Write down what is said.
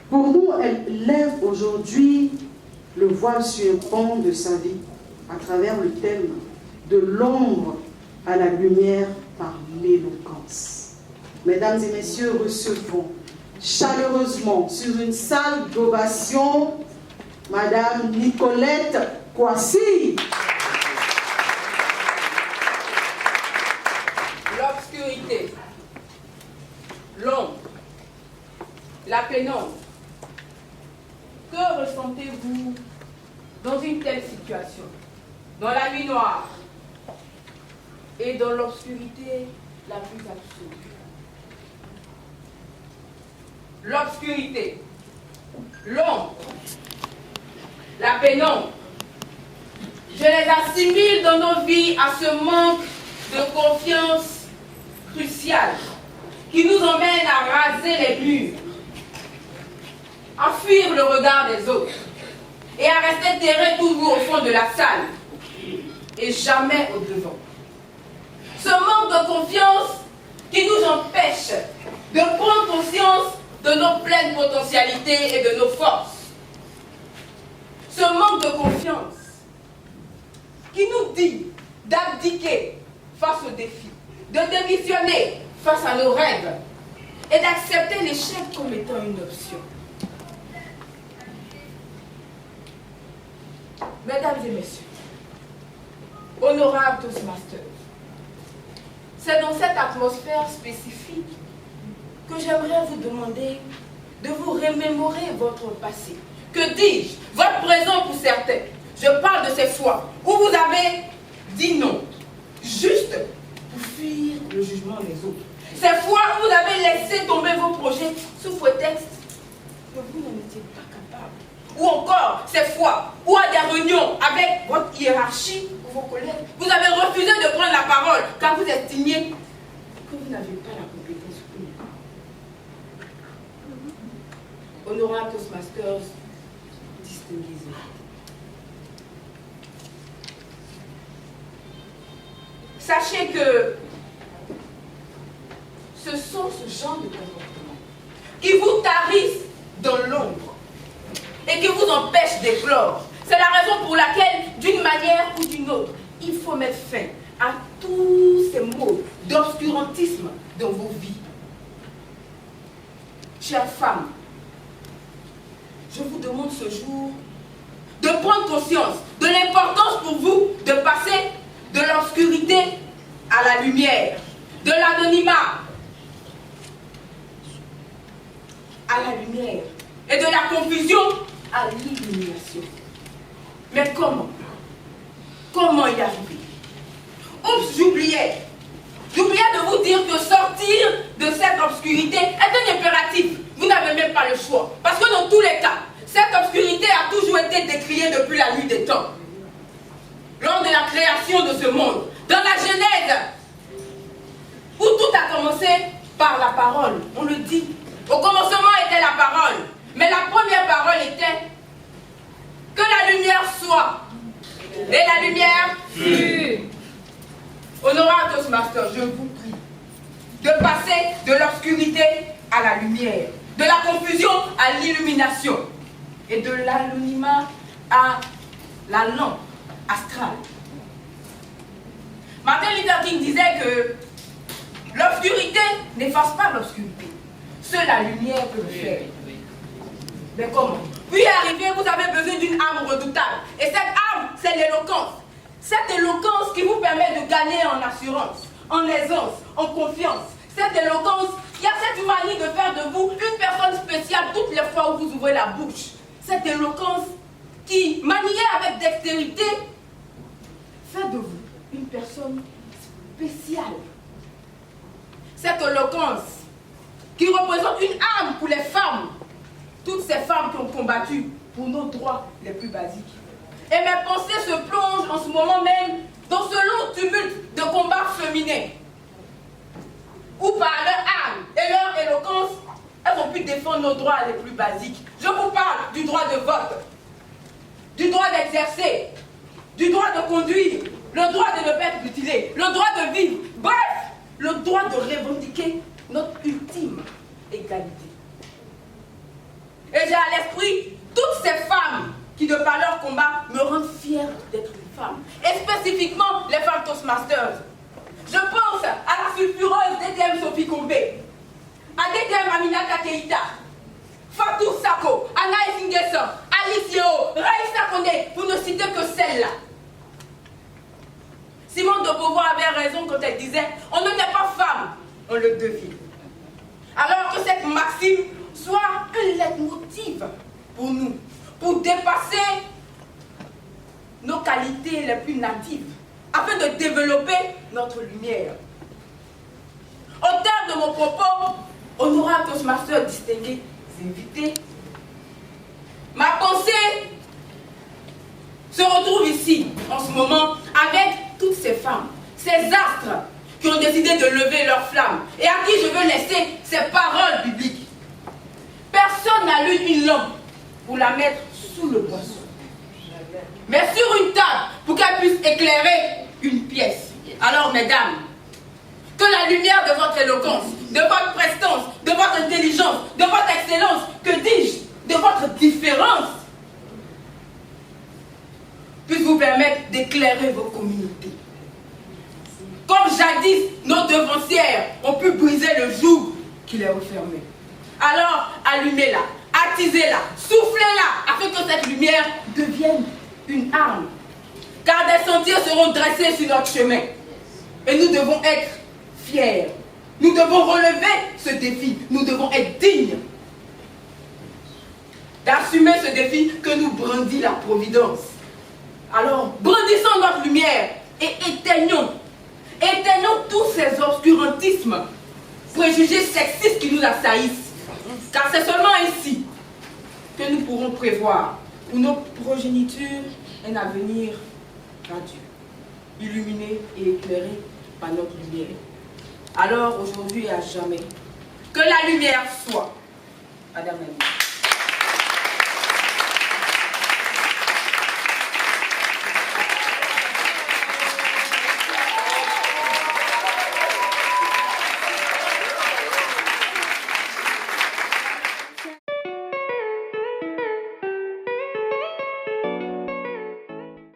Pour nous, elle lève aujourd'hui le voile sur un pan de sa vie à travers le thème de l'ombre à la lumière par l'éloquence. Mesdames et messieurs, recevons chaleureusement sur une salle d'ovation Madame Nicolette Kwasi. L'obscurité, l'ombre, la pénombre. Que ressentez-vous dans une telle situation? Dans la nuit noire et dans l'obscurité la plus absolue. L'obscurité, l'ombre, la pénombre. Je les assimile dans nos vies à ce manque de confiance crucial qui nous emmène à raser les murs, à fuir le regard des autres et à rester terrés toujours au fond de la salle et jamais au devant. Ce manque de confiance qui nous empêche de prendre conscience de nos pleines potentialités et de nos forces. Ce manque de confiance qui nous dit d'abdiquer face aux défis, de démissionner face à nos rêves et d'accepter l'échec comme étant une option. Mesdames et messieurs, honorables Toastmasters, c'est dans cette atmosphère spécifique que j'aimerais vous demander de vous remémorer votre passé. Que dis-je? Votre présent pour certains. Je parle de ces fois où vous avez dit non, juste pour fuir le jugement des autres. Ces fois où vous avez laissé tomber vos projets sous prétexte que vous n'en étiez pas capable. Ou encore ces fois où à des réunions avec votre hiérarchie ou vos collègues, vous avez refusé de prendre la parole car vous estimiez que vous n'avez pas la compétence pour. Honorables Toastmasters, distingués. Sachez que ce sont ce genre de comportements qui vous tarissent dans l'ombre et qui vous empêchent d'éclore. C'est la raison pour laquelle, d'une manière ou d'une autre, il faut mettre fin à tous ces mots d'obscurantisme dans vos vies. Chères femmes, je vous demande ce jour de prendre conscience de l'importance pour vous de passer de l'obscurité à la lumière, de l'anonymat à la lumière et de la confusion à l'illumination. Mais comment? Comment y arriver? Oups, j'oubliais de vous dire que sortir de cette obscurité est un impératif. Vous n'avez même pas le choix. Parce que dans tous les cas, cette obscurité a toujours été décriée depuis la nuit des temps. Lors de la création de ce monde, dans la Genèse, où tout a commencé par la parole, on le dit. Au commencement était la parole, mais la première parole était que la lumière soit. Et la lumière fut. Honorable Toastmaster, je vous prie de passer de l'obscurité à la lumière, de la confusion à l'illumination et de l'anonymat à la lampe astrale. Martin Luther King disait que l'obscurité n'efface pas l'obscurité. Seule la lumière peut le faire. Mais comment? Puis arrivé, vous avez besoin d'une arme redoutable. Et cette arme, c'est l'éloquence. Cette éloquence qui vous permet de gagner en assurance, en aisance, en confiance. Cette éloquence qui a cette manie de faire de vous une personne spéciale toutes les fois où vous ouvrez la bouche. Cette éloquence qui, maniée avec dextérité, fait de vous une personne spéciale. Cette éloquence qui représente une arme pour les femmes, toutes ces femmes qui ont combattu pour nos droits les plus basiques. Et mes pensées se plongent en ce moment même dans ce long tumulte de combats féminins, où par leur arme et leur éloquence, elles ont pu défendre nos droits les plus basiques. Je vous parle du droit de vote, du droit d'exercer, du droit de conduire, le droit de ne pas être mutilé, le droit de vivre. Bref, droit de revendiquer notre ultime égalité. Et j'ai à l'esprit toutes ces femmes qui, de par leur combat, me rendent fière d'être une femme. Et spécifiquement, les femmes Toastmasters. Je pense à la sulfureuse DTM Sophie Kombé, à DTM Aminata Keïta, Fatou Sako, Anaïs Nguesson, Alice Yeo, Raïssa Kondé, pour ne citer que celle-là. Simone de Beauvoir avait raison quand elle disait « On ne naît pas femme, on le devient ». Alors que cette maxime soit un leitmotiv pour nous, pour dépasser nos qualités les plus natives, afin de développer notre lumière. Au terme de mon propos, honorable Toastmaster distingués invités, ma pensée se retrouve ici, en ce moment, avec toutes ces femmes, ces astres qui ont décidé de lever leur flamme et à qui je veux laisser ces paroles bibliques. Personne n'a lu une lampe pour la mettre sous le boisseau, mais sur une table pour qu'elle puisse éclairer une pièce. Alors, mesdames, que la lumière de votre éloquence, de votre prestance, de votre intelligence, de votre excellence, que dis-je, de votre différence, puisse vous permettre d'éclairer vos communautés. Comme jadis, nos devancières ont pu briser le joug qui les refermait. Alors, allumez-la, attisez-la, soufflez-la, afin que cette lumière devienne une arme. Car des sentiers seront dressés sur notre chemin. Et nous devons être fiers. Nous devons relever ce défi. Nous devons être dignes d'assumer ce défi que nous brandit la Providence. Alors, brandissons notre lumière et éteignons tous ces obscurantismes, préjugés sexistes qui nous assaillissent. Car c'est seulement ainsi que nous pourrons prévoir pour nos progénitures un avenir radieux, illuminé et éclairé par notre lumière. Alors, aujourd'hui et à jamais, que la lumière soit, Madame la Ministre.